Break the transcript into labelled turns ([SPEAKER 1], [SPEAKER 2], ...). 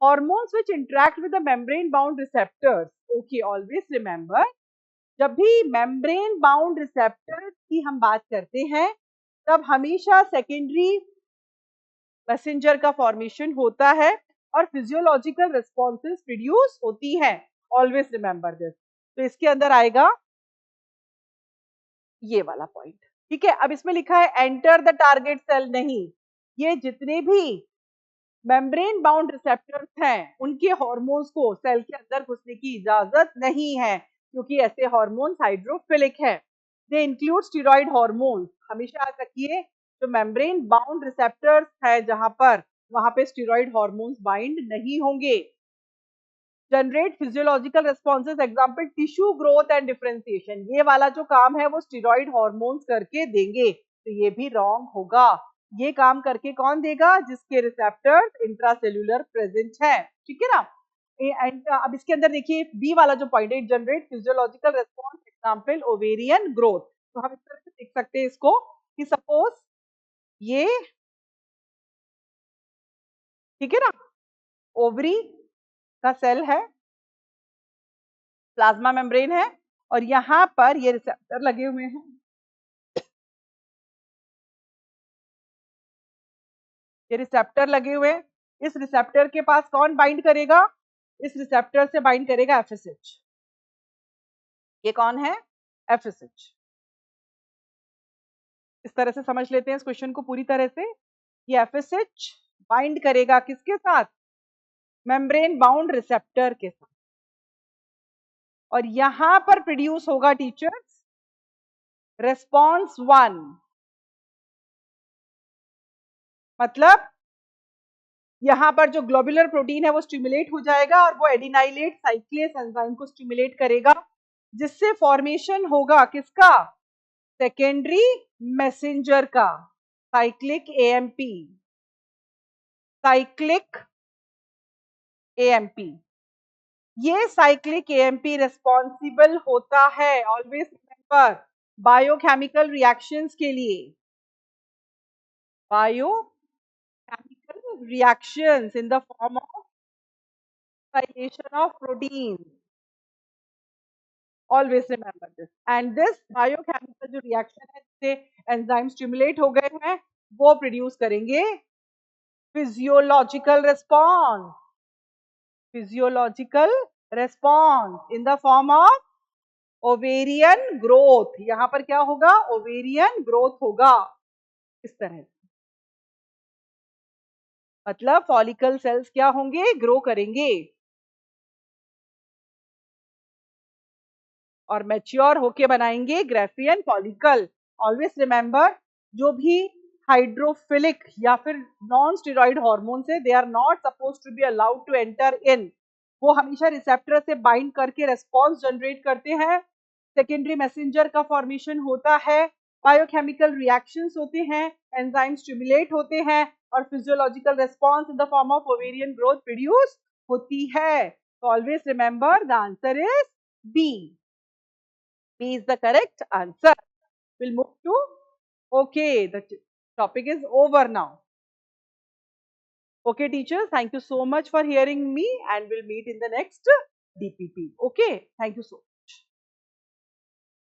[SPEAKER 1] hormones which interact with the membrane bound receptors. Okay, always remember, जब भी membrane bound receptors की हम बात करते हैं तब हमेशा secondary messenger का formation होता है और physiological responses produce होती हैं. Always remember this. तो इसके अंदर आएगा ये वाला पॉइंट. ठीक है, अब इसमें लिखा है एंटर द टारगेट सेल. नहीं, ये जितने भी मेम्ब्रेन बाउंड रिसेप्टर्स हैं उनके हार्मोन्स को सेल के अंदर घुसने की इजाजत नहीं है, क्योंकि ऐसे हार्मोन्स हाइड्रोफिलिक हैं. They include steroid hormones. हमेशा याद रखिए, जो मेम्ब्रेन बाउंड रिसेप्टर्स है जहां पर, वहां पे स्टेरॉइड हार्मोन्स बाइंड नहीं होंगे. Generate physiological responses, example tissue growth and differentiation. ये वाला जो काम है वो स्टेरॉइड हार्मोन्स करके देंगे, तो ये भी रॉन्ग होगा. ये काम करके कौन देगा? जिसके रिसेप्टर्स इंट्रासेल्यूलर प्रेजेंट है. ठीक है ना. अब इसके अंदर देखिए बी वाला जो पॉइंट है, generate physiological response, example ovarian growth. तो हम इस तरह से देख सकते हैं इसको कि सपोज ये, ठीक है ना, ओवरी का सेल है, प्लाज्मा मेम्ब्रेन है और यहाँ पर ये रिसेप्टर लगे हुए हैं. ये रिसेप्टर लगे हुए हैं. इस रिसेप्टर के पास कौन बाइंड करेगा? इस रिसेप्टर से बाइंड करेगा एफएसएच. ये कौन है? एफएसएच. इस तरह से समझ लेते हैं इस क्वेश्चन को पूरी तरह से. ये एफएसएच बाइंड करेगा किसके साथ? मेम्ब्रेन बाउंड रिसेप्टर के साथ. और यहां पर प्रोड्यूस होगा टीचर्स रेस्पॉन्स 1. मतलब यहाँ पर जो ग्लोबुलर प्रोटीन है वो स्टिमुलेट हो जाएगा और वो एडिनाइलेट साइक्लेस एंजाइम को स्टिमुलेट करेगा, जिससे फॉर्मेशन होगा किसका? सेकेंडरी मैसेंजर का, साइक्लिक एएमपी. Cyclic AMP. ये साइक्लिक एएमपी रिस्पॉन्सिबल होता है, ऑलवेज रिमेंबर, बायोकेमिकल रिएक्शंस के लिए. Biochemical reactions in the form of of protein. Always remember this. And this biochemical जो reaction है जिससे enzyme stimulate हो गए हैं वो produce करेंगे physiological response. Physiological response in the form of ovarian growth. यहाँ पर क्या होगा? ovarian growth होगा इस तरह से. मतलब follicle cells क्या होंगे? grow करेंगे और मैच्योर होके बनाएंगे ग्रेफियन फॉलिकल. ऑलवेज रिमेंबर, जो भी हाइड्रोफिलिक या फिर नॉन स्टेरॉइड हार्मोन्स है, they are not supposed to be allowed to enter in. वो हमेशा रिसेप्टर से बाइंड करके रेस्पॉन्स जनरेट करते हैं. सेकेंडरी मैसेंजर का फॉर्मेशन होता है, बायोकेमिकल रिएक्शंस होते हैं, एंजाइम स्टिमुलेट होते हैं और physiological response in the form of ovarian growth produce होती है. तो always remember the answer is B. B is the correct answer. We'll move to, okay, the topic is over now. Okay, teachers, thank you so much for hearing me and we'll meet in the next DPP. Okay, thank you so much.